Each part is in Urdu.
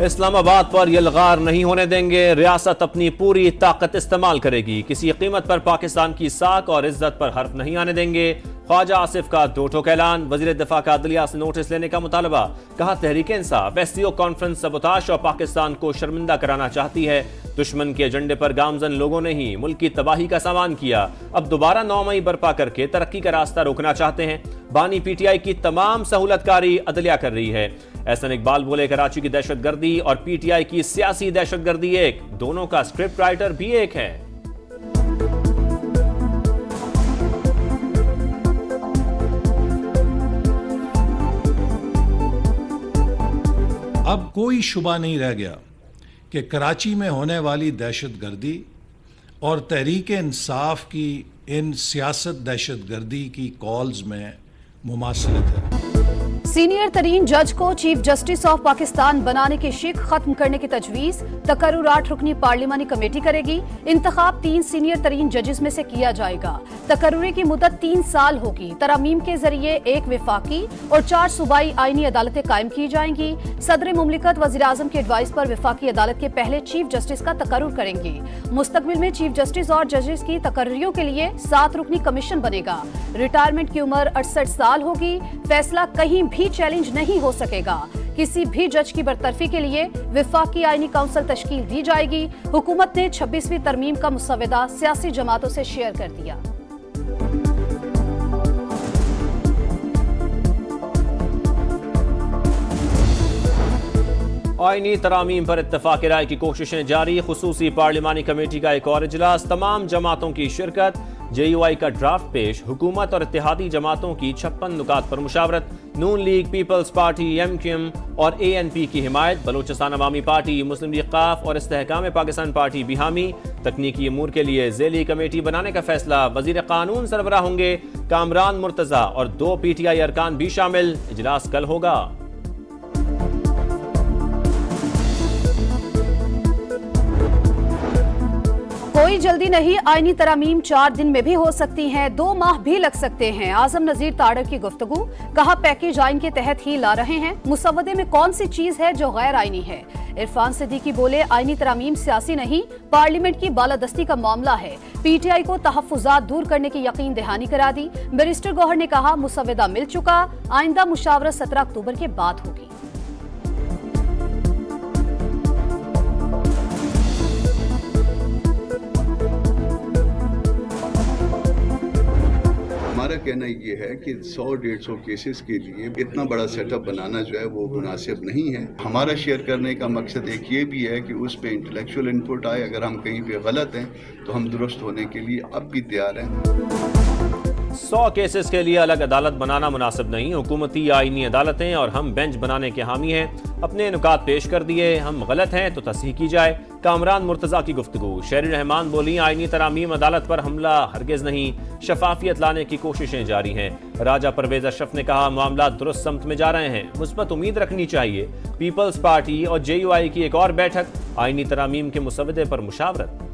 اسلام آباد پر یلغار نہیں ہونے دیں گے، ریاست اپنی پوری طاقت استعمال کرے گی، کسی قیمت پر پاکستان کی ساکھ اور عزت پر حرف نہیں آنے دیں گے۔ خواجہ آصف کا دو ٹوک اعلان، وزیر دفاع کا عدلیہ سے نوٹس لینے کا مطالبہ، کہا Tehreek Insaf S C O conference سبوتاش اور پاکستان کو شرمندہ کرانا چاہتی ہے، دشمن کے ایجنڈے پر گامزن لوگوں نے ہی ملک کی تباہی کا سامان کیا، اب دوبارہ 9 مئی برپا کر کے ترقی کا راستہ روکنا چاہتے ہیں۔ بانی پی ٹی آئی کی تمام سہولت کاری عدلیہ کر رہی ہے۔ احسن اقبال بولے کراچی کی دہشت گردی اور پی ٹی آئی کی سیاسی دہشت گردی ایک، دونوں کا اسکرپٹ رائٹر بھی ایک ہے۔ اب کوئی شبہ نہیں رہ گیا کہ کراچی میں ہونے والی دہشت گردی اور تحریک انصاف کی ان سیاست دہشت گردی کی کالز میں مماثلت ہے۔ سینئر ترین جج کو چیف جسٹس آف پاکستان بنانے کی شک ختم کرنے کی تجویز، تقرر 8 رکنی پارلیمانی کمیٹی کرے گی، انتخاب 3 سینئر ترین ججز میں سے کیا جائے گا، تقرری کی مدت 3 سال ہوگی، ترامیم کے ذریعے 1 وفاقی اور 4 صوبائی آئینی عدالتیں قائم کی جائیں گی۔ صدر مملکت وزیر اعظم کی ایڈوائس پر وفاقی عدالت کے پہلے چیف جسٹس کا تقرر کریں گے۔ مستقبل میں چیف جسٹس اور ججز کی تقرریوں کے لیے 7 رکنی کمیشن بنے گا۔ ریٹائرمنٹ کی عمر 68 سال ہوگی، فیصلہ کہیں بھی چیلنج نہیں ہو سکے گا۔ کسی بھی جج کی برطرفی کے لیے وفاقی آئینی کونسل تشکیل دی جائے گی۔ حکومت نے 26ویں ترمیم کا مسودہ سیاسی جماعتوں سے شیئر کر دیا۔ آئینی ترامیم پر اتفاق رائے کی کوششیں جاری، خصوصی پارلیمانی کمیٹی کا ایک اور اجلاس، تمام جماعتوں کی شرکت، جے یو آئی کا ڈرافٹ پیش، حکومت اور اتحادی جماعتوں کی 56 نکات پر مشاورت، Noon League, Peoples Party, M Q M اور اے این پی کی حمایت، بلوچستان عوامی پارٹی، مسلم لیگ قاف اور استحکام پاکستان پارٹی بھی حامی۔ تکنیکی امور کے لیے ذیلی کمیٹی بنانے کا فیصلہ، وزیر قانون سربراہ ہوں گے کامران مرتضی اور 2 پی ٹی آئی ارکان بھی شامل۔ اجلاس کل ہوگا۔ کوئی جلدی نہیں، آئینی ترامیم 4 دن میں بھی ہو سکتی ہیں، 2 ماہ بھی لگ سکتے ہیں۔ اعظم نذیر تاڑر کی گفتگو، کہا پیکیج آئین کے تحت ہی لا رہے ہیں، مسودے میں کون سی چیز ہے جو غیر آئینی ہے۔ عرفان صدیقی بولے آئینی ترامیم سیاسی نہیں، پارلیمنٹ کی بالادستی کا معاملہ ہے، پی ٹی آئی کو تحفظات دور کرنے کی یقین دہانی کرا دی۔ بیرسٹر گوہر نے کہا مسودہ مل چکا، آئندہ مشاورت 17 اکتوبر کے بعد ہوگی۔ ہمارا کہنا یہ ہے کہ 100-150 کیسز کے لیے اتنا بڑا سیٹ اپ بنانا جو ہے وہ مناسب نہیں ہے۔ ہمارا شیئر کرنے کا مقصد ایک یہ بھی ہے کہ اس پہ انٹلیکچوئل انپٹ آئے، اگر ہم کہیں پہ غلط ہیں تو ہم درست ہونے کے لیے اب بھی تیار ہیں۔ 100 کیسز کے لیے الگ عدالت بنانا مناسب نہیں، حکومتی آئینی عدالتیں اور ہم بینچ بنانے کے حامی ہیں، اپنے نکات پیش کر دیے، ہم غلط ہیں تو تصحیح کی جائے۔ کامران مرتضی کی گفتگو، شہری رحمان بولی آئینی ترامیم عدالت پر حملہ ہرگز نہیں، شفافیت لانے کی کوششیں جاری ہیں۔ راجہ پرویز اشرف نے کہا معاملات درست سمت میں جا رہے ہیں، مثبت امید رکھنی چاہیے۔ پیپلز پارٹی اور جے یو آئی کی ایک اور بیٹھک، آئینی ترامیم کے مسودے پر مشاورت۔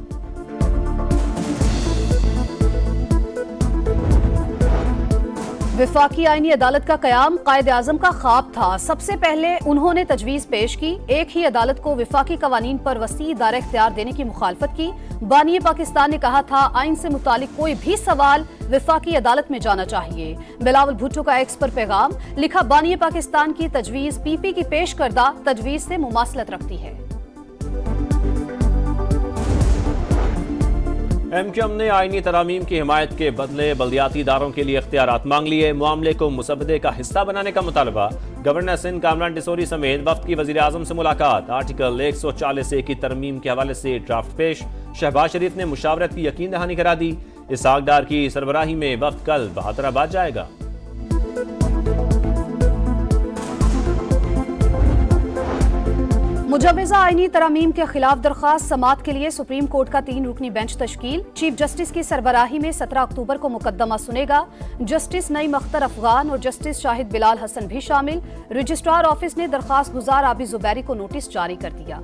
وفاقی آئینی عدالت کا قیام قائد اعظم کا خواب تھا، سب سے پہلے انہوں نے تجویز پیش کی، ایک ہی عدالت کو وفاقی قوانین پر وسیع دائرہ اختیار دینے کی مخالفت کی۔ بانی پاکستان نے کہا تھا آئین سے متعلق کوئی بھی سوال وفاقی عدالت میں جانا چاہیے۔ بلاول بھٹو کا ایکس پر پیغام، لکھا بانی پاکستان کی تجویز پی پی کی پیش کردہ تجویز سے مماثلت رکھتی ہے۔ ایم کیو ایم نے آئینی ترامیم کی حمایت کے بدلے بلدیاتی اداروں کے لیے اختیارات مانگ لیے، معاملے کو مسودے کا حصہ بنانے کا مطالبہ، گورنر سندھ کامران ڈسوری سمیت وفد کی وزیر اعظم سے ملاقات، آرٹیکل 140A کی ترمیم کے حوالے سے ڈرافٹ پیش، شہباز شریف نے مشاورت کی یقین دہانی کرا دی۔ اسحاق ڈار کی سربراہی میں وفد کل بہادر آباد جائے گا۔ مجوزہ آئینی ترامیم کے خلاف درخواست سماعت کے لیے سپریم کورٹ کا 3 رکنی بینچ تشکیل، چیف جسٹس کی سربراہی میں 17 اکتوبر کو مقدمہ سنے گا۔ جسٹس نعیم اختر افغان اور جسٹس شاہد بلال حسن بھی شامل۔ رجسٹرار آفس نے درخواست گزار عابد زبیری کو نوٹس جاری کر دیا۔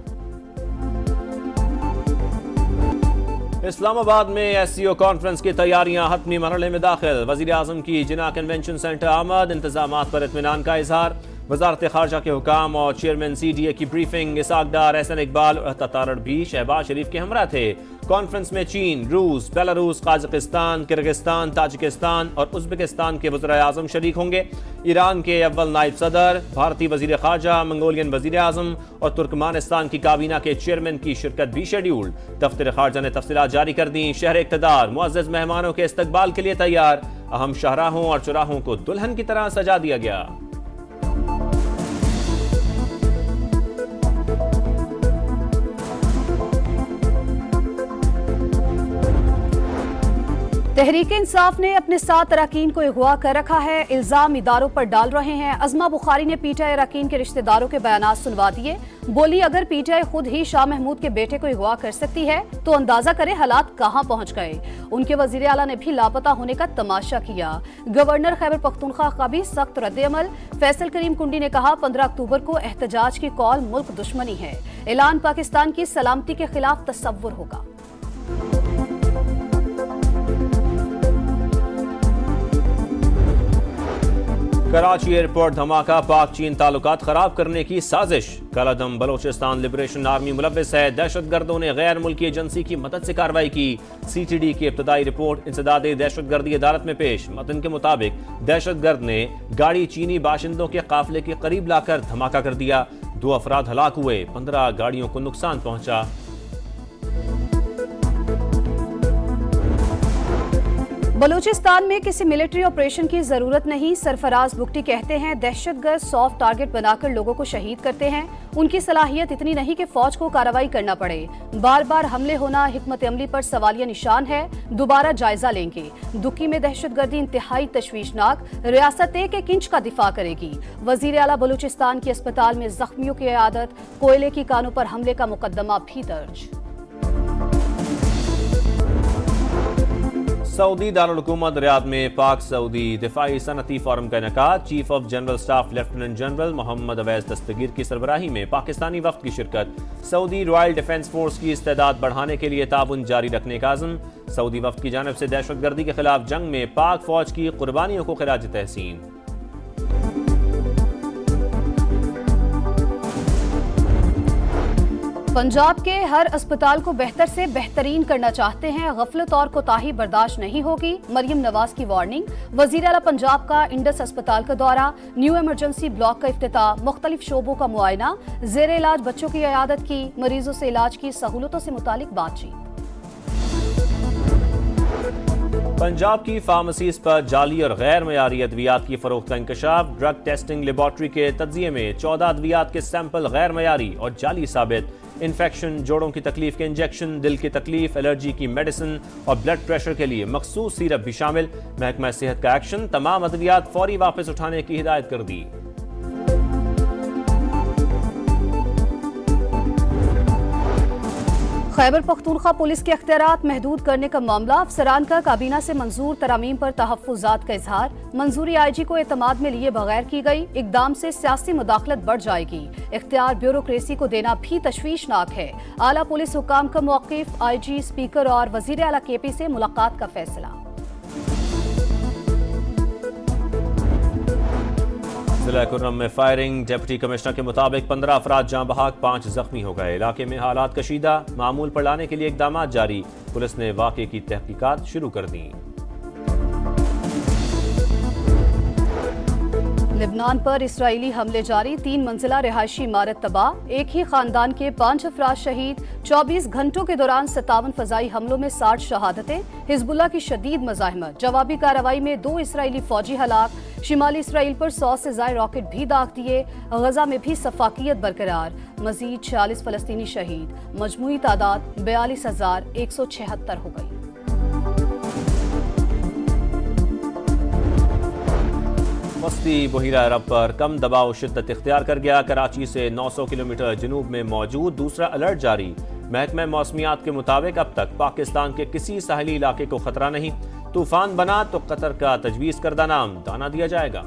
اسلام آباد میں ایس سی او کانفرنس کی تیاریاں حتمی مرحلے میں داخل، وزیر اعظم کی جناح کنونشن سینٹر آمد، انتظامات پر اطمینان کا اظہار۔ وزارت خارجہ کے حکام اور چیئرمین سی ڈی اے کی بریفنگ، اسحاق ڈار، احسن اقبال اور عطا تارڑ بھی شہباز شریف کے ہمراہ تھے۔ کانفرنس میں چین، روس، بیلاروس، قازقستان، کرغزستان، تاجکستان اور ازبکستان کے وزراء اعظم شریک ہوں گے۔ ایران کے اول نائب صدر، بھارتی وزیر خارجہ، منگولین وزیر اعظم اور ترکمانستان کی کابینہ کے چیئرمین کی شرکت بھی شیڈیولڈ۔ دفتر خارجہ نے تفصیلات جاری کر دیں۔ شہر اقتدار معزز مہمانوں کے استقبال کے لیے تیار، اہم شاہراہوں اور چوراہوں کو دلہن کی طرح سجا دیا گیا۔ تحریک انصاف نے اپنے 7 اراکین کو اغوا کر رکھا ہے، الزام اداروں پر ڈال رہے ہیں۔ عظمہ بخاری نے پی ٹی آئی اراکین کے رشتہ داروں کے بیانات سنوا دیے، بولی اگر پی ٹی آئی خود ہی شاہ محمود کے بیٹے کو اغوا کر سکتی ہے تو اندازہ کرے حالات کہاں پہنچ گئے۔ ان کے وزیر اعلیٰ نے بھی لاپتہ ہونے کا تماشا کیا۔ گورنر خیبر پختونخوا کا بھی سخت رد عمل، فیصل کریم کنڈی نے کہا 15 اکتوبر کو احتجاج کی کال ملک دشمنی ہے، اعلان پاکستان کی سلامتی کے خلاف تصور ہوگا۔ کراچی ایئرپورٹ دھماکہ، پاک چین تعلقات خراب کرنے کی سازش۔ کالعدم بلوچستان لبریشن آرمی ملوث ہے، دہشت گردوں نے غیر ملکی ایجنسی کی مدد سے کارروائی کی۔ سی ٹی ڈی کی ابتدائی رپورٹ انسداد دہشت گردی عدالت میں پیش۔ متن کے مطابق دہشت گرد نے گاڑی چینی باشندوں کے قافلے کے قریب لا کر دھماکہ کر دیا، 2 افراد ہلاک ہوئے، 15 گاڑیوں کو نقصان پہنچا۔ بلوچستان میں کسی ملٹری آپریشن کی ضرورت نہیں، سرفراز بگٹی کہتے ہیں دہشت گرد سافٹ ٹارگٹ بنا کر لوگوں کو شہید کرتے ہیں، ان کی صلاحیت اتنی نہیں کہ فوج کو کارروائی کرنا پڑے، بار بار حملے ہونا حکمت عملی پر سوالیہ نشان ہے، دوبارہ جائزہ لیں گے۔ دکی میں دہشت گردی انتہائی تشویشناک، ریاست 1 انچ کا دفاع کرے گی۔ وزیر اعلیٰ بلوچستان کے اسپتال میں زخمیوں کی عیادت، کوئلے کی کانوں پر حملے کا مقدمہ بھی درج۔ سعودی دارالحکومت ریاض میں پاک سعودی دفاعی صنعتی فورم کا انعقاد، chief of general staff lieutenant general Muhammad Owais Dastgir کی سربراہی میں پاکستانی وفد کی شرکت۔ سعودی رائل ڈیفنس فورس کی استعداد بڑھانے کے لیے تعاون جاری رکھنے کا عزم۔ سعودی وفد کی جانب سے دہشت گردی کے خلاف جنگ میں پاک فوج کی قربانیوں کو خراج تحسین۔ پنجاب کے ہر اسپتال کو بہتر سے بہترین کرنا چاہتے ہیں، غفلت اور کوتاہی برداشت نہیں ہوگی، مریم نواز کی وارننگ۔ وزیر اعلیٰ پنجاب کا انڈس اسپتال کا دورہ، نیو ایمرجنسی بلاک کا افتتاح، مختلف شعبوں کا معائنہ، زیر علاج بچوں کی عیادت کی، مریضوں سے علاج کی سہولتوں سے متعلق بات چیت۔ پنجاب کی فارمیسیز پر جعلی اور غیر معیاری ادویات کی فروخت کا انکشاف، ڈرگ ٹیسٹنگ لیبارٹری کے تجزیے میں 14 ادویات کے سیمپل غیر معیاری اور جعلی ثابت۔ انفیکشن، جوڑوں کی تکلیف کے انجیکشن، دل کی تکلیف، الرجی کی میڈیسن اور بلڈ پریشر کے لیے مخصوص سیرپ بھی شامل۔ محکمہ صحت کا ایکشن، تمام ادویات فوری واپس اٹھانے کی ہدایت کر دی۔ خیبر پختونخوا پولیس کے اختیارات محدود کرنے کا معاملہ، افسران کا کابینہ سے منظور ترامیم پر تحفظات کا اظہار، منظوری آئی جی کو اعتماد میں لیے بغیر کی گئی، اقدام سے سیاسی مداخلت بڑھ جائے گی، اختیار بیوروکریسی کو دینا بھی تشویشناک ہے، اعلیٰ پولیس حکام کا موقف، آئی جی، اسپیکر اور وزیر اعلیٰ کے پی سے ملاقات کا فیصلہ۔ ضلع کرم میں فائرنگ، ڈپٹی کمشنر کے مطابق 15 افراد جاں بحق، 5 زخمی ہو گئے، علاقے میں حالات کشیدہ، معمول پر لانے کے لیے اقدامات جاری، پولیس نے واقعے کی تحقیقات شروع کر دیں۔ لبنان پر اسرائیلی حملے جاری، 3 منزلہ رہائشی عمارت تباہ، ایک ہی خاندان کے 5 افراد شہید، 24 گھنٹوں کے دوران 57 فضائی حملوں میں 60 شہادتیں، حزب اللہ کی شدید مزاحمت، جوابی کارروائی میں 2 اسرائیلی فوجی ہلاک، شمالی اسرائیل پر 100 سے زائد راکٹ بھی داغ دیے، غزہ میں بھی سفاکیت برقرار، مزید 46 فلسطینی شہید، مجموعی تعداد 42,176 ہو گئی۔ وسطی بحیرہ عرب پر کم دباؤ شدت اختیار کر گیا، کراچی سے 900 کلومیٹر جنوب میں موجود دوسرا الرٹ جاری، محکمہ موسمیات کے مطابق اب تک پاکستان کے کسی ساحلی علاقے کو خطرہ نہیں، طوفان بنا تو قطر کا تجویز کردہ نام دانا دیا جائے گا۔